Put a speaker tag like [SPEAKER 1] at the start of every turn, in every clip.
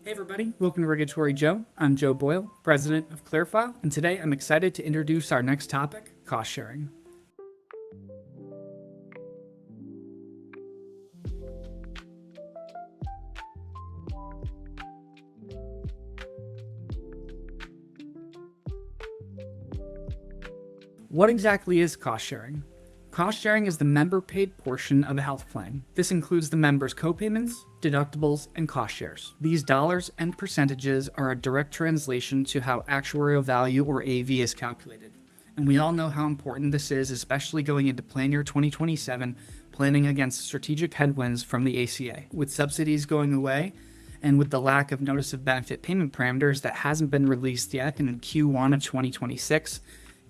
[SPEAKER 1] Hey everybody, welcome to Regulatory Joe. I'm Joe Boyle, president of ClearFile, and today I'm excited to introduce our next topic, cost sharing. What exactly is cost sharing? Cost sharing is the member-paid portion of a health plan. This includes the member's copayments, deductibles, and cost shares. These dollars and percentages are a direct translation to how actuarial value, or AV, is calculated. And we all know how important this is, especially going into plan year 2027, planning against strategic headwinds from the ACA. With subsidies going away, and with the lack of notice of benefit payment parameters that hasn't been released yet in Q1 of 2026,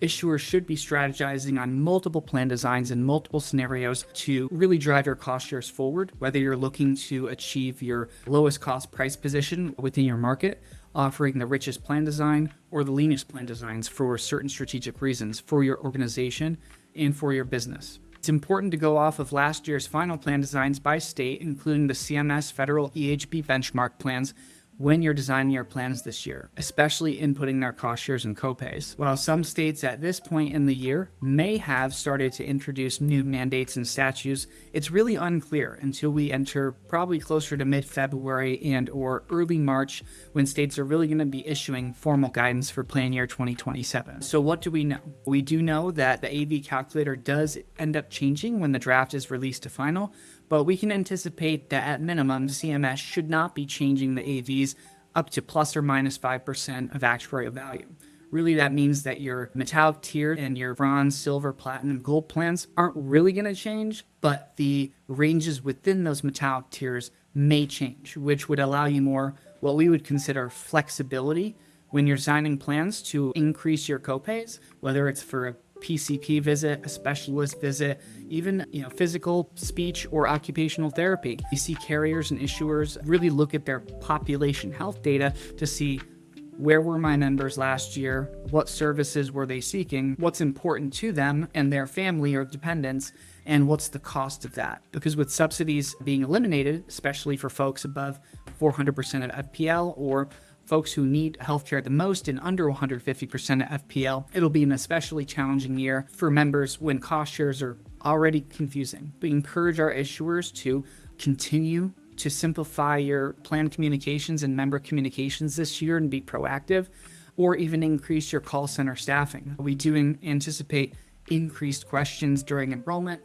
[SPEAKER 1] issuers should be strategizing on multiple plan designs and multiple scenarios to really drive your cost shares forward, whether you're looking to achieve your lowest cost price position within your market, offering the richest plan design or the leanest plan designs for certain strategic reasons for your organization and for your business. It's important to go off of last year's final plan designs by state, including the CMS federal EHB benchmark plans, when you're designing your plans this year, especially inputting their cost shares and copays. While some states at this point in the year may have started to introduce new mandates and statutes, it's really unclear until we enter probably closer to mid-February and or early March, when states are really going to be issuing formal guidance for plan year 2027. So what do we know? We do know that the AV calculator does end up changing when the draft is released to final, but we can anticipate that at minimum, CMS should not be changing the AVs up to plus or minus 5% of actuarial value. Really, that means that your metallic tier and your bronze, silver, platinum, gold plans aren't really going to change, but the ranges within those metallic tiers may change, which would allow you more what we would consider flexibility when you're signing plans to increase your copays, whether it's for a PCP visit, a specialist visit, even physical, speech, or occupational therapy. You see carriers and issuers really look at their population health data to see where were my members last year, what services were they seeking, what's important to them and their family or dependents, and what's the cost of that. Because with subsidies being eliminated, especially for folks above 400% of FPL or folks who need healthcare the most and under 150% of FPL, it'll be an especially challenging year for members when cost shares are already confusing. We encourage our issuers to continue to simplify your plan communications and member communications this year and be proactive, or even increase your call center staffing. We do anticipate increased questions during enrollment,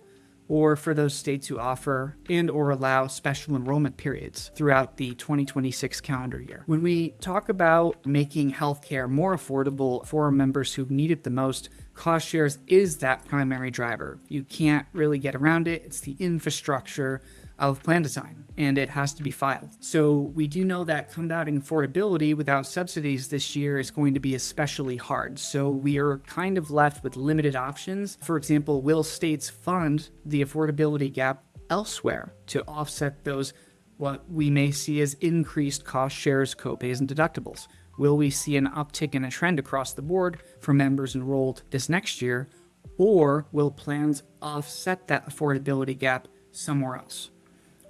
[SPEAKER 1] or for those states who offer and or allow special enrollment periods throughout the 2026 calendar year. When we talk about making healthcare more affordable for our members who need it the most, cost shares is that primary driver. You can't really get around it. It's the infrastructure of plan design, and it has to be filed. So we do know that combating affordability without subsidies this year is going to be especially hard. So we are kind of left with limited options. For example, will states fund the affordability gap elsewhere to offset those, what we may see as increased cost shares, copays, and deductibles? Will we see an uptick in a trend across the board for members enrolled this next year, or will plans offset that affordability gap somewhere else?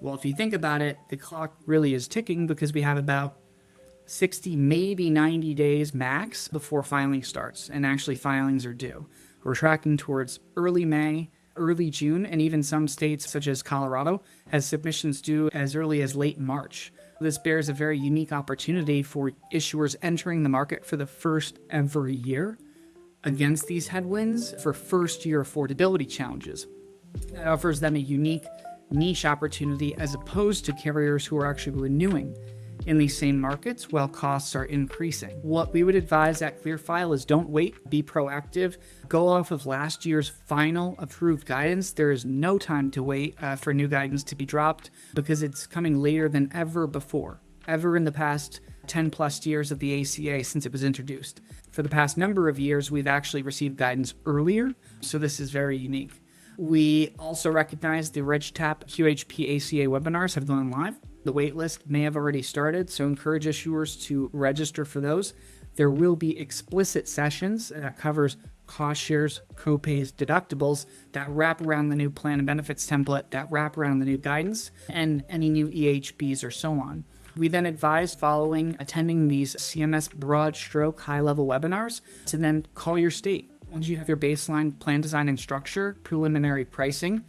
[SPEAKER 1] Well, if you think about it, the clock really is ticking because we have about 60, maybe 90 days max before filing starts, and actually filings are due. We're tracking towards early May, early June, and even some states such as Colorado has submissions due as early as late March. This bears a very unique opportunity for issuers entering the market for the first ever year against these headwinds for first-year affordability challenges. That offers them a unique niche opportunity as opposed to carriers who are actually renewing in these same markets while costs are increasing. What we would advise at ClearFile is don't wait, be proactive, go off of last year's final approved guidance. There is no time to wait for new guidance to be dropped because it's coming later than ever before, ever in the past 10 plus years of the ACA since it was introduced. For the past number of years, we've actually received guidance earlier, so this is very unique. We also recognize the RegTap QHP ACA webinars have gone live. The waitlist may have already started, so encourage issuers to register for those. There will be explicit sessions that covers cost shares, copays, deductibles that wrap around the new plan and benefits template, that wrap around the new guidance, and any new EHBs or so on. We then advise, following attending these CMS broad stroke high level webinars, to then call your state. Once you have your baseline plan design and structure, preliminary pricing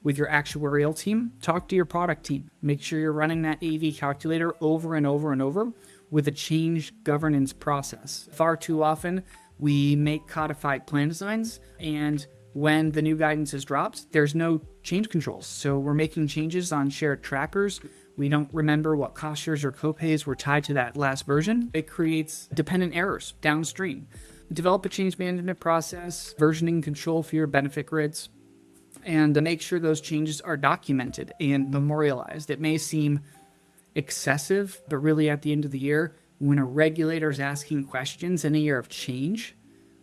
[SPEAKER 1] with your actuarial team, talk to your product team. Make sure you're running that AV calculator over and over and over with a change governance process. Far too often, we make codified plan designs, and when the new guidance is dropped, there's no change controls. So we're making changes on shared trackers. We don't remember what cost shares or copays were tied to that last version. It creates dependent errors downstream. Develop a change management process, versioning control for your benefit grids, and make sure those changes are documented and memorialized. It may seem excessive, but really at the end of the year, when a regulator is asking questions in a year of change,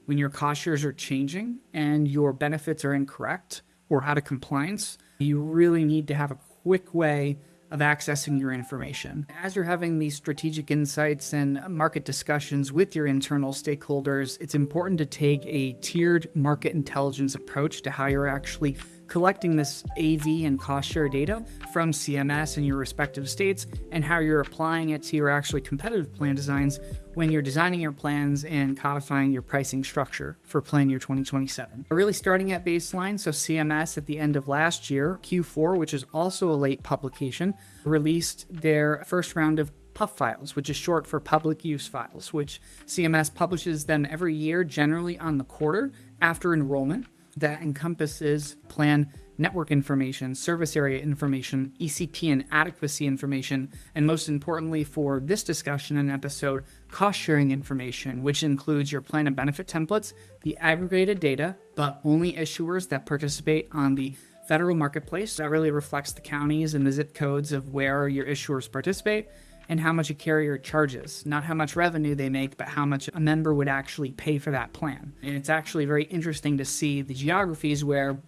[SPEAKER 1] when your cost shares are changing and your benefits are incorrect or out of compliance, you really need to have a quick way of accessing your information. As you're having these strategic insights and market discussions with your internal stakeholders, it's important to take a tiered market intelligence approach to how you're actually collecting this AV and cost share data from CMS in your respective states, and how you're applying it to your actually competitive plan designs when you're designing your plans and codifying your pricing structure for plan year 2027. We're really starting at baseline, so CMS at the end of last year, Q4, which is also a late publication, released their first round of PUF files, which is short for public use files, which CMS publishes them every year, generally on the quarter after enrollment. That encompasses plan network information, service area information, ECP and adequacy information, and most importantly for this discussion and episode, cost sharing information, which includes your plan and benefit templates, the aggregated data, but only issuers that participate on the federal marketplace. That really reflects the counties and the zip codes of where your issuers participate, and how much a carrier charges. Not how much revenue they make, but how much a member would actually pay for that plan. And it's actually very interesting to see the geographies where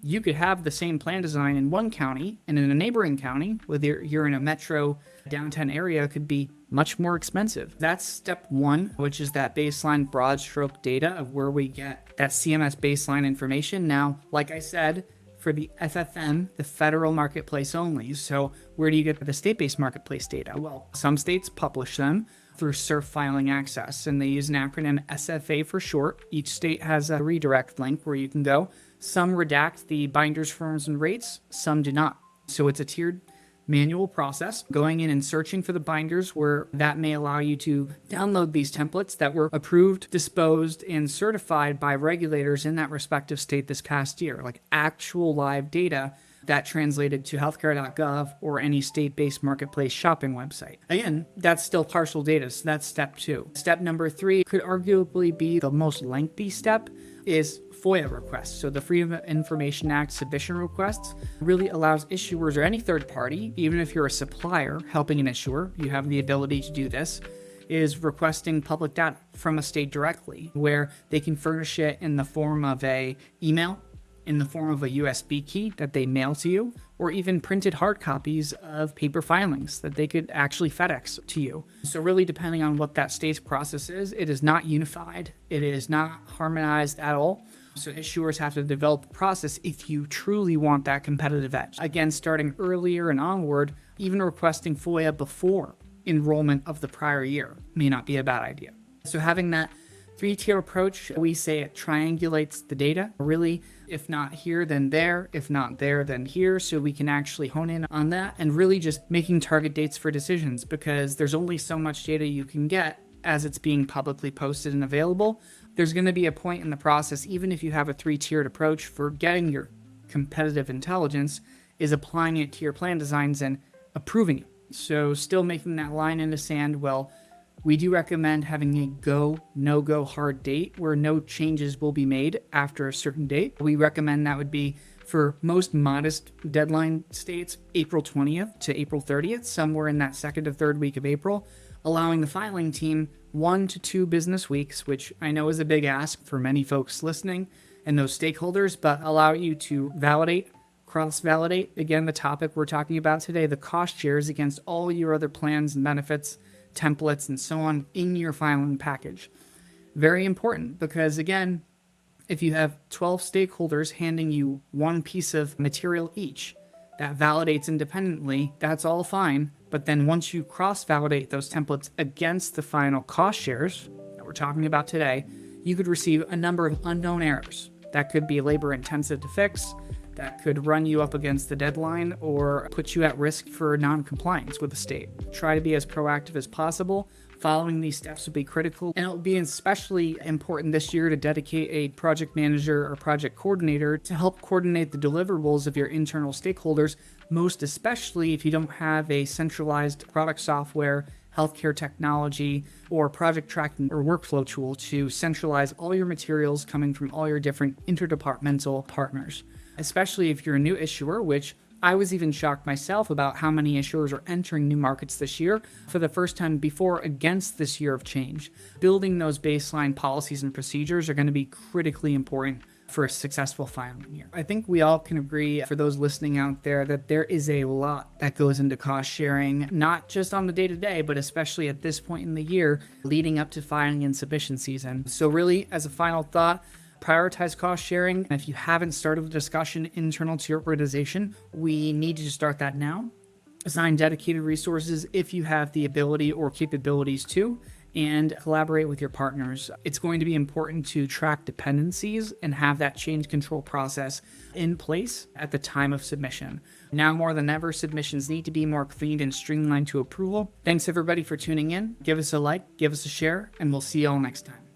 [SPEAKER 1] you could have the same plan design in one county, and in a neighboring county, whether you're in a metro downtown area, could be much more expensive. That's step one, which is that baseline broad stroke data of where we get that CMS baseline information. Now, like I said, for the FFM, the federal marketplace only. So where do you get the state-based marketplace data? Well, some states publish them through SURF filing access, and they use an acronym SFA for short. Each state has a redirect link where you can go. Some redact the binders, forms, and rates, some do not. So it's a tiered manual process, going in and searching for the binders where that may allow you to download these templates that were approved, disposed, and certified by regulators in that respective state this past year, like actual live data that translated to healthcare.gov or any state-based marketplace shopping website. Again, that's still partial data, so that's step two. Step number three could arguably be the most lengthy step, is FOIA requests. So the Freedom of Information Act submission requests really allows issuers or any third party, even if you're a supplier helping an issuer, you have the ability to do this, is requesting public data from a state directly, where they can furnish it in the form of a email, in the form of a USB key that they mail to you, or even printed hard copies of paper filings that they could actually FedEx to you. So really, depending on what that state's process is, it is not unified. It is not harmonized at all. So issuers have to develop a process if you truly want that competitive edge. Again, starting earlier and onward, even requesting FOIA before enrollment of the prior year may not be a bad idea. So having that three-tier approach, we say it triangulates the data. Really, if not here, then there. If not there, then here. So we can actually hone in on that and really just making target dates for decisions, because there's only so much data you can get as it's being publicly posted and available. There's going to be a point in the process, even if you have a three-tiered approach for getting your competitive intelligence, is applying it to your plan designs and approving it. So still making that line in the sand. Well, we do recommend having a go, no-go hard date where no changes will be made after a certain date. We recommend that would be, for most modest deadline states, April 20th to April 30th, somewhere in that second to third week of April, allowing the filing team 1 to 2 business weeks, which I know is a big ask for many folks listening and those stakeholders, but allow you to validate, cross-validate, again, the topic we're talking about today, the cost shares against all your other plans and benefits, templates, and so on in your filing package. Very important, because again, if you have 12 stakeholders handing you one piece of material each that validates independently, that's all fine. But then once you cross-validate those templates against the final cost shares that we're talking about today, you could receive a number of unknown errors. That could be labor-intensive to fix, that could run you up against the deadline, or put you at risk for non-compliance with the state. Try to be as proactive as possible. Following these steps will be critical, and it will be especially important this year to dedicate a project manager or project coordinator to help coordinate the deliverables of your internal stakeholders, most especially if you don't have a centralized product software, healthcare technology, or project tracking or workflow tool to centralize all your materials coming from all your different interdepartmental partners. Especially if you're a new issuer, which I was even shocked myself about how many issuers are entering new markets this year for the first time before against this year of change. Building those baseline policies and procedures are going to be critically important for a successful filing year. I think we all can agree, for those listening out there, that there is a lot that goes into cost sharing, not just on the day-to-day, but especially at this point in the year leading up to filing and submission season. So really, as a final thought, prioritize cost sharing. And if you haven't started the discussion internal to your organization, we need you to start that now. Assign dedicated resources if you have the ability or capabilities to, and collaborate with your partners. It's going to be important to track dependencies and have that change control process in place at the time of submission. Now more than ever, submissions need to be more clean and streamlined to approval. Thanks everybody for tuning in. Give us a like, give us a share, and we'll see you all next time.